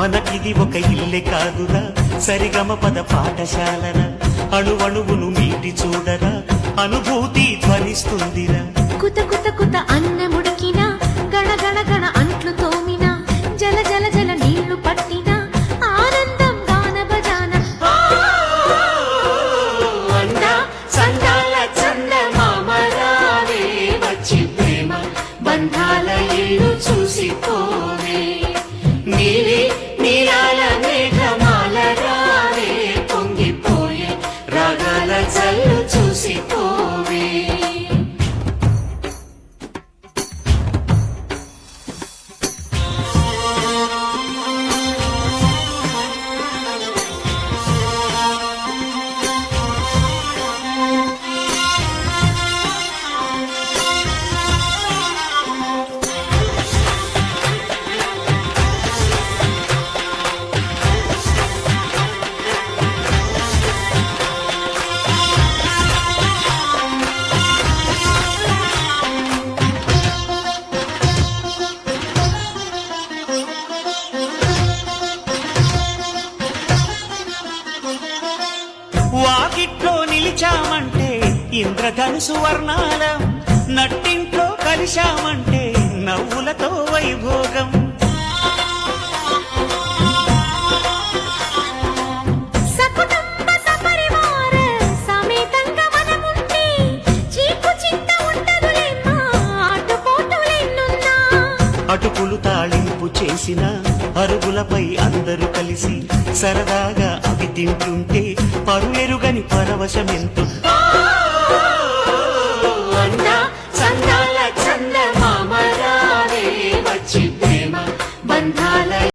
మనకిది ఒక ఇల్లే కాదురా, సరిగమ పద పాఠశాలరా. అణువణువును మీటి చూడరా, అనుభూతి ధ్వనిస్తుందిరా. కుత కుత కుత అన్నముడికిన, గణ గణ గణ అంట్లు తోమిన, జల జల జల నీళ్లు పట్టిన, ఆనందం గాన భజాన. సందాల చందమామరావే, వచ్చి ప్రేమ బంధాల ఇల్లు చూసిపోవే. నీలి నీలాల మేఘమాల రావే, పొంగిపోయే రాగాల చల్లు చూసిపోవే. వాకిట్లో నిలిచామంటే ఇంద్రధనుసు వర్ణాలం, నట్టింట్లో కలిశామంటే నవ్వులతో వైభోగం. సకుటుంబ సపరివార సమేతంగా మనముంటే, చీకు చింత ఉండదులేమ్మా, ఆటుపోటులెన్నున్నా. అటుకులు తాళింపు చేసిన అరుగులపై అందరూ కలిసి సరదాగా అవి తింటుంటే పరులెరుగని పరవశమెంతో